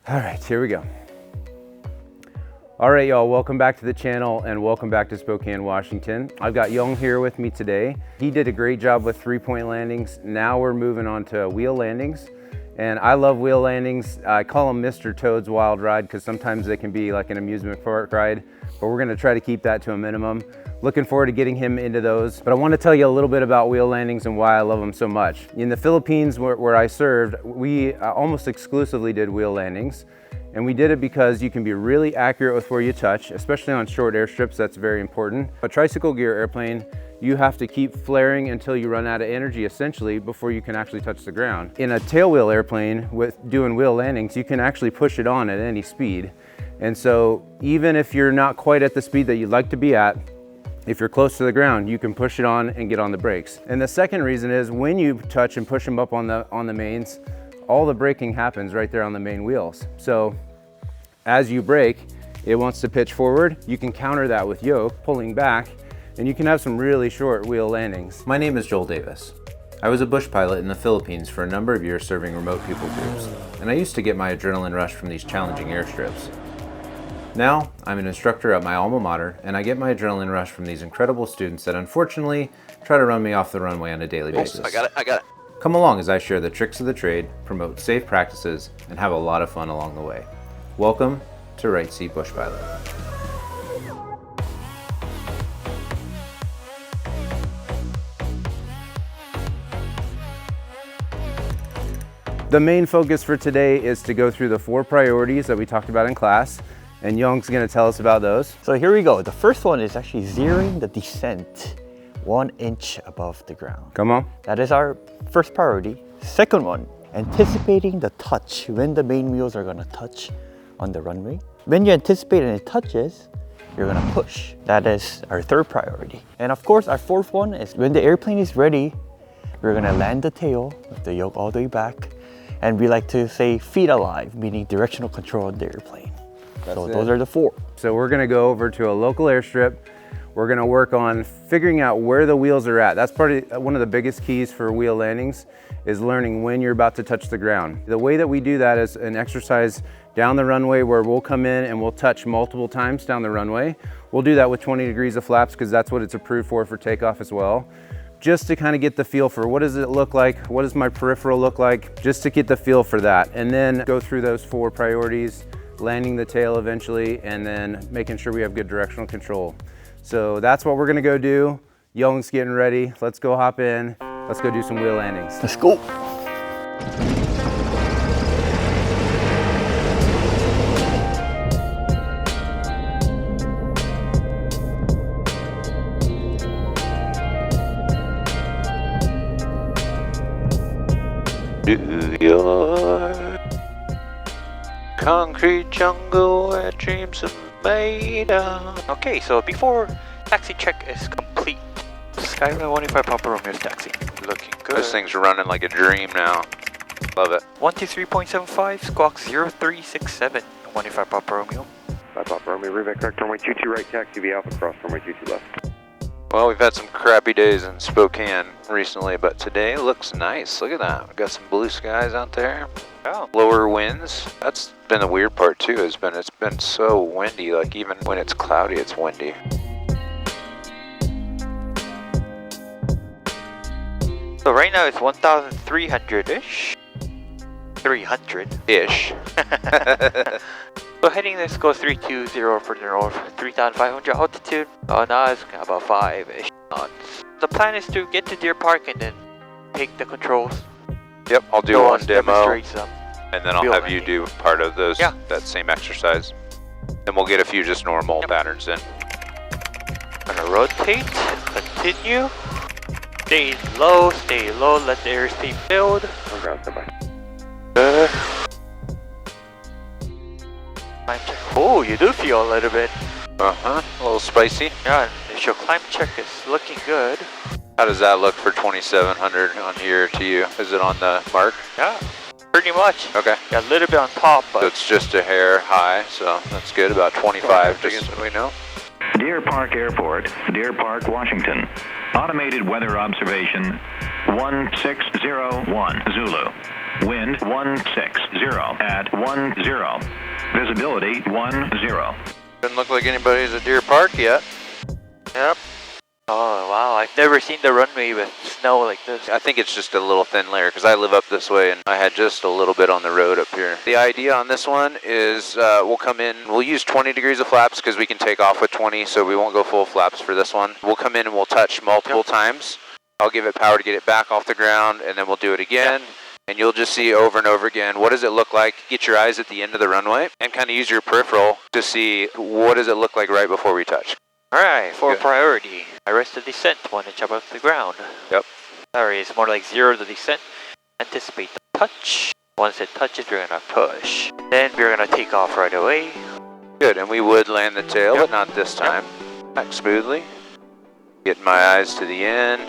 All right, here we go. All right, y'all, welcome back to the channel and welcome back to Spokane, Washington. I've got Young here with me today. He did a great job with 3-point landings. Now we're moving on to wheel landings. And I love wheel landings. I call them Mr. Toad's Wild Ride because sometimes they can be like an amusement park ride, but we're gonna try to keep that to a minimum. Looking forward to getting him into those. But I want to tell you a little bit about wheel landings and why I love them so much. In the Philippines where I served, we almost exclusively did wheel landings. And we did it because you can be really accurate with where you touch, especially on short airstrips. That's very important. A tricycle gear airplane, you have to keep flaring until you run out of energy essentially before you can actually touch the ground. In a tailwheel airplane with doing wheel landings, you can actually push it on at any speed. And so even if you're not quite at the speed that you'd like to be at, if you're close to the ground, you can push it on and get on the brakes. And the second reason is when you touch and push them up on the mains, all the braking happens right there on the main wheels. So as you brake, it wants to pitch forward. You can counter that with yoke, pulling back, and you can have some really short wheel landings. My name is Joel Davis. I was a bush pilot in the Philippines for a number of years serving remote people groups, and I used to get my adrenaline rush from these challenging airstrips. Now, I'm an instructor at my alma mater, and I get my adrenaline rush from these incredible students that unfortunately try to run me off the runway on a daily basis. I got it. Come along as I share the tricks of the trade, promote safe practices, and have a lot of fun along the way. Welcome to Right Seat Bush Pilot. The main focus for today is to go through the 4 priorities that we talked about in class, and Young's gonna tell us about those. So here we go. The first one is actually zeroing the descent 1 inch above the ground. Come on. That is our first priority. Second one, anticipating the touch, when the main wheels are gonna touch on the runway. When you anticipate and it touches, you're gonna push. That is our third priority. And of course, our fourth one is when the airplane is ready, we're gonna land the tail with the yoke all the way back. And we like to say feet alive, meaning directional control of the airplane. Those are the 4. So we're gonna go over to a local airstrip. We're gonna work on figuring out where the wheels are at. That's one of the biggest keys for wheel landings is learning when you're about to touch the ground. The way that we do that is an exercise down the runway where we'll come in and we'll touch multiple times down the runway. We'll do that with 20 degrees of flaps because that's what it's approved for takeoff as well. Just to kind of get the feel for what does it look like? What does my peripheral look like? Just to get the feel for that. And then go through those 4 priorities, landing the tail eventually, and then making sure we have good directional control. So that's what we're gonna go do. Young's getting ready. Let's go hop in. Let's go do some wheel landings. Let's go. New York, concrete jungle where dreams are made of. Okay, so before taxi check is complete, Skyline 185 Papa Romeo's taxi. Looking good. This thing's running like a dream now. Love it. 123.75, squawk 0367, 185 Papa Romeo. 5 Papa Romeo, revet correct, runway 22 right, taxi via Alpha Cross, runway 22 left. Well, we've had some crappy days in Spokane recently, but today looks nice. Look at that. We've got some blue skies out there. Oh. Lower winds. That's been the weird part too, it's been so windy, like even when it's cloudy, it's windy. So right now it's 1,300-ish. 300-ish. So heading this goes 320 for the north, 3,500 altitude. Oh, now it's about 5-ish knots. The plan is to get to Deer Park and then take the controls. Yep, I'll do one demo, and then I'll have you do part of those. Yeah. That same exercise. Then we'll get a few just normal patterns in. Gonna rotate, continue. Stay low, let the airspeed build. On ground, stand by. Climb check. Oh, you do feel a little bit. A little spicy. Yeah, initial climb check is looking good. How does that look for 2,700 on here to you? Is it on the mark? Yeah, pretty much. Okay. Got a little bit on top, but So it's just a hair high, so that's good. About 25, just so we know. Deer Park Airport, Deer Park, Washington. Automated weather observation 1601 Zulu. Wind 160 at 10. Visibility 10. Doesn't look like anybody's at Deer Park yet. Yep. Oh wow, I've never seen the runway with snow like this. I think it's just a little thin layer because I live up this way and I had just a little bit on the road up here. The idea on this one is we'll come in, we'll use 20 degrees of flaps because we can take off with 20, so we won't go full flaps for this one. We'll come in and we'll touch multiple times. I'll give it power to get it back off the ground, and then we'll do it again. And you'll just see over and over again, what does it look like? Get your eyes at the end of the runway and kind of use your peripheral to see what does it look like right before we touch. Alright, for Good. priority, arrest the descent 1 inch above the ground. Yep. Sorry, it's more like 0 the descent. Anticipate the touch. Once it touches, we're gonna push. Then we're gonna take off right away. Good, and we would land the tail, but not this time. Back smoothly. Get my eyes to the end.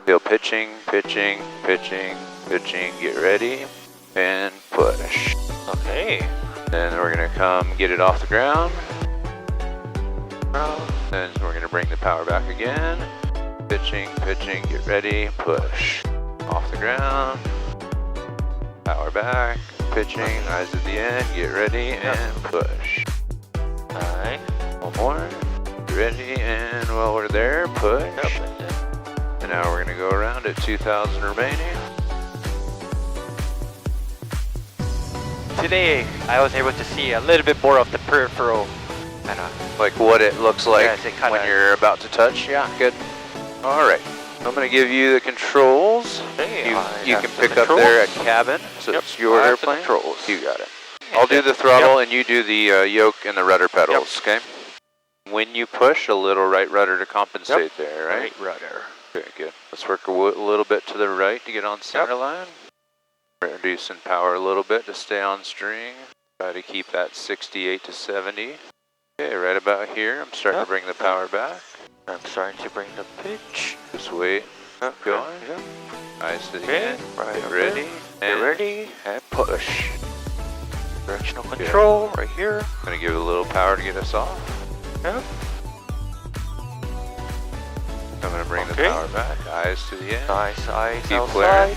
Feel pitching, pitching, pitching, pitching. Get ready, and push. Okay. Then we're gonna come get it off the ground. Then we're gonna bring the power back again. Pitching, pitching, get ready, push. Off the ground. Power back, pitching, eyes at the end, get ready, and push. Alright. One more, get ready, and while we're there, push. And now we're gonna go around at 2,000 remaining. Today, I was able to see a little bit more of the peripheral. Like what it looks like Yes, it kinda- when you're about to touch. Yeah, good. All right, I'm gonna give you the controls. Hey, You can pick up there at cabin, so it's your I have the airplane. controls. You got it. I'll do the throttle and you do the yoke and the rudder pedals, okay? When you push, a little right rudder to compensate there, right? Right rudder. Okay, good. Let's work a little bit to the right to get on center line. Reducing power a little bit to stay on string. Try to keep that 68 to 70. Okay, right about here, I'm starting to bring the power back. I'm starting to bring the pitch. Just wait. Going. Eyes to the Okay, end. right Get over ready. Get And ready and push. Directional control right here. Gonna give it a little power to get us off. Yep. I'm gonna bring the Okay. power back. Eyes to the end. Nice eyes Keep outside. flaring.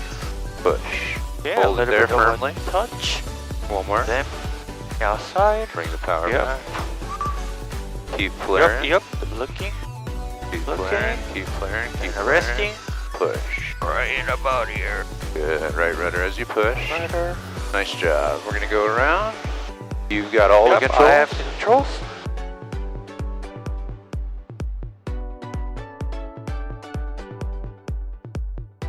Push. Yeah, Hold a it little there bit of a firmly. touch. One more. Then outside. Bring the power Yep. back. Keep flaring. Yep. Looking. Keep looking. flaring. Keep flaring. Keep And arresting. flaring. Push. Right about here. Good. Right rudder as you push. Rudder. Nice job. We're gonna go around. You've got all the Yep, controls. I have the controls.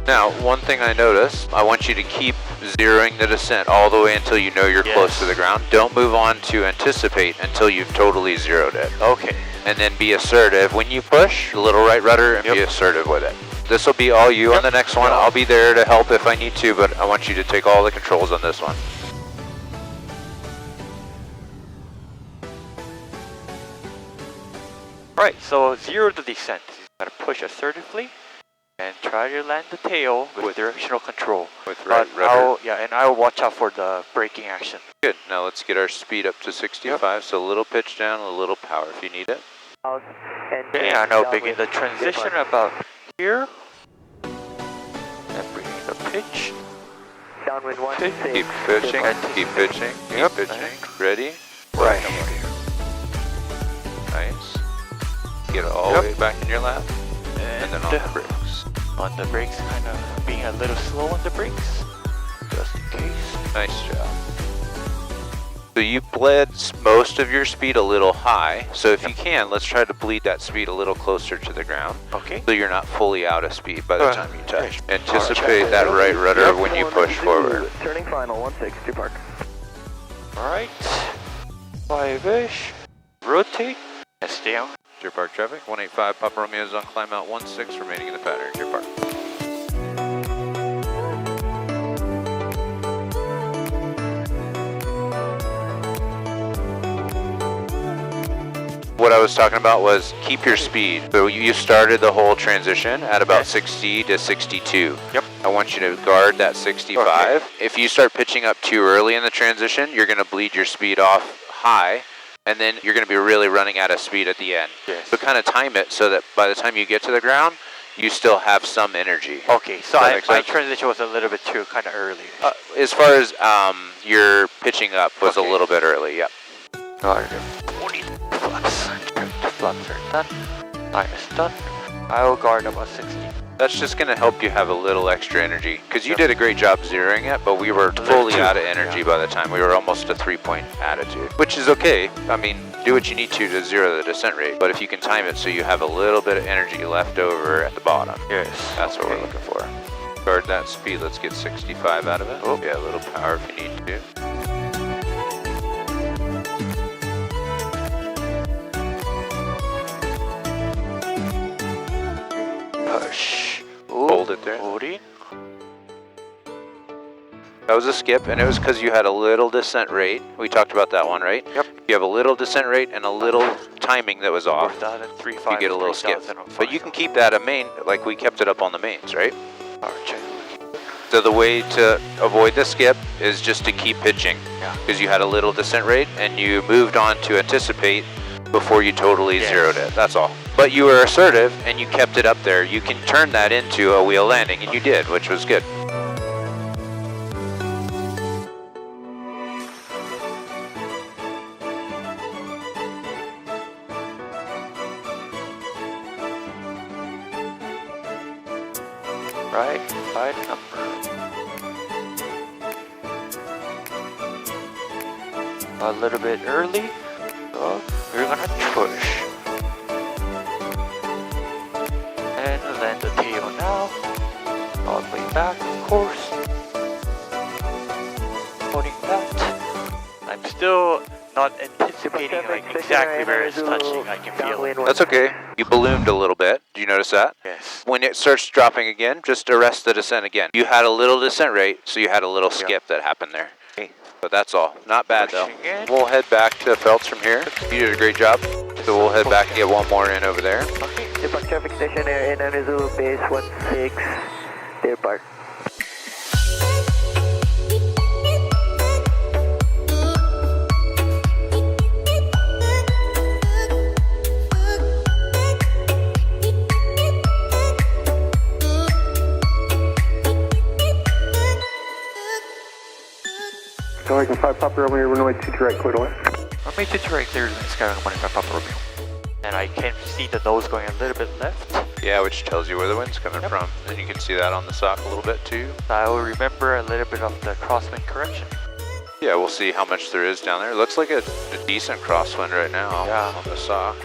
Now, one thing I noticed, I want you to keep zeroing the descent all the way until you know you're close to the ground. Don't move on to anticipate until you've totally zeroed it. Okay. And then be assertive. When you push, a little right rudder and be assertive with it. This will be all you on the next one. I'll be there to help if I need to, but I want you to take all the controls on this one. Right, so 0 to descent. You gotta push assertively and try to land the tail with directional control. With right rudder. And I'll watch out for the braking action. Good. Now let's get our speed up to 65. So a little pitch down, a little power if you need it. Okay, I now begin the transition about here. And bringing the pitch. Downwind 1, Pitch. Keep pitching, keep pitching, keep pitching. Ready? Right. Nice. Get it all the way back in your lap. And then on the brakes. On the brakes, kind of being a little slow on the brakes. Just in case. Nice job. So you bled most of your speed a little high. So if you can, let's try to bleed that speed a little closer to the ground. Okay. So you're not fully out of speed by the time you touch. Anticipate that right rudder when you push forward. Turning final, 16, Deer Park. Alright. 5-ish. Rotate. And stay on. Deer Park traffic, 185 Papa Romeo's on climb out 16 remaining in the pattern. Deer Park. What I was talking about was keep your speed. So you started the whole transition at about 60 to 62. Yep. I want you to guard that 65. Okay. If you start pitching up too early in the transition, you're going to bleed your speed off high, and then you're going to be really running out of speed at the end. Yes. So kind of time it so that by the time you get to the ground, you still have some energy. Okay, so Does that make my sense? transition was a little bit too kind of early. As far as your pitching up was a little bit early, yeah. 40 flaps. Flaps are done. Line is done. I will guard about 60. That's just going to help you have a little extra energy, because you did a great job zeroing it, but we were fully out of energy by the time. We were almost a 3-point attitude, which is okay. I mean, do what you need to zero the descent rate, but if you can time it so you have a little bit of energy left over at the bottom, Yes. that's what we're looking for. Guard that speed. Let's get 65 out of it. Oh, yeah, a little power if you need to. Push. Ooh, Hold it there. 40. That was a skip, and it was because you had a little descent rate. We talked about that one, right? Yep. You have a little descent rate and a little timing that was off. 4,035. You get a little skip. But you can keep that a main, like we kept it up on the mains, right? Power check. So the way to avoid the skip is just to keep pitching. Yeah. Because you had a little descent rate and you moved on to anticipate before you totally zeroed it. That's all. But you were assertive and you kept it up there. You can turn that into a wheel landing, and you did, which was good. Right side number. A little bit early, so we're gonna push. And land the tail now. All the way back, of course. Holding that. I'm still not anticipating like exactly where it's touching. I can feel it. That's okay. You ballooned a little bit. Do you notice that? Yes. When it starts dropping again, just arrest the descent again. You had a little descent rate, so you had a little skip that happened there. Okay. But that's all. Not bad though. Pushing in. We'll head back to Phelps from here. You did a great job. So we'll head back and get one more in over there. Okay. Depart traffic station area in Zulu base 16. Depart. Pelican 5 Papa Romeo, runway 22 right, clear to land. Runway 22 right, clear to land, Skyline 185 Papa Romeo. And I can see the nose going a little bit left. Yeah, which tells you where the wind's coming from. And you can see that on the sock a little bit too. I will remember a little bit of the crosswind correction. Yeah, we'll see how much there is down there. It looks like a decent crosswind right now on the sock.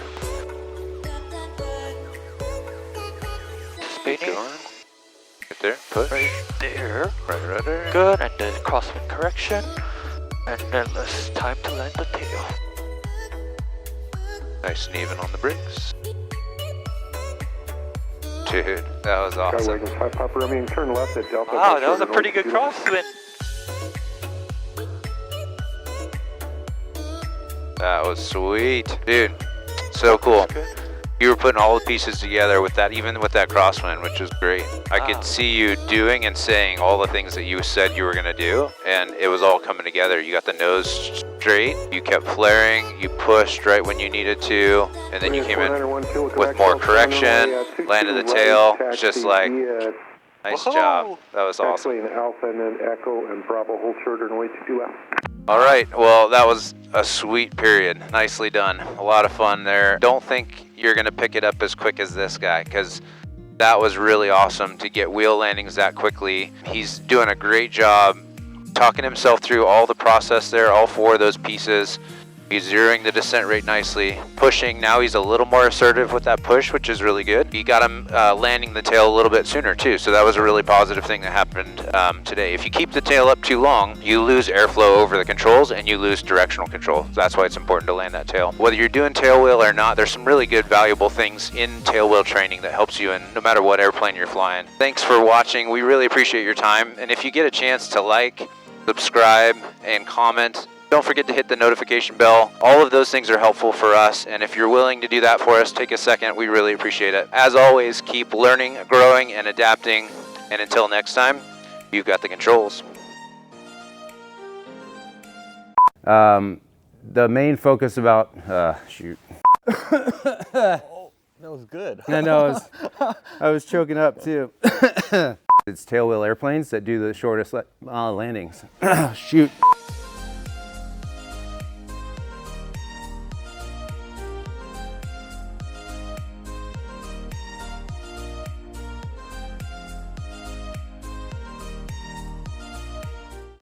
Keep Spinning. going. Right there, push. Right there. Right rudder. Good, and then crosswind correction. And then it's time to land the tail. Nice and even on the brakes. Dude, that was awesome. Skywagon 5 Papa Romeo, turn left at Delta. Wow, that was a pretty good crosswind. That was sweet. Dude, so cool. Good. You were putting all the pieces together with that, even with that crosswind, which was great. I Wow. could see you doing and saying all the things that you said you were going to do, and it was all coming together. You got the nose straight, you kept flaring, you pushed right when you needed to, and then you came in with more correction, landed the tail. It's just like, nice job. That was awesome. Actually, an Alpha and then Echo and Bravo, hold short and runway 22 left. All right, well, that was a sweet period. Nicely done. A lot of fun there. Don't think you're going to pick it up as quick as this guy, because that was really awesome to get wheel landings that quickly. He's doing a great job talking himself through all the process there, all 4 of those pieces. He's zeroing the descent rate nicely, pushing. Now he's a little more assertive with that push, which is really good. You got him landing the tail a little bit sooner too, so that was a really positive thing that happened today. If you keep the tail up too long, you lose airflow over the controls and you lose directional control. That's why it's important to land that tail. Whether you're doing tailwheel or not, there's some really good, valuable things in tailwheel training that helps you in no matter what airplane you're flying. Thanks for watching. We really appreciate your time, and if you get a chance to like, subscribe, and comment, don't forget to hit the notification bell. All of those things are helpful for us, and if you're willing to do that for us, take a second. We really appreciate it. As always, keep learning, growing, and adapting, and until next time, you've got the controls. The main focus about, shoot. That was good. I know, I was choking up too. It's tailwheel airplanes that do the shortest landings. Shoot.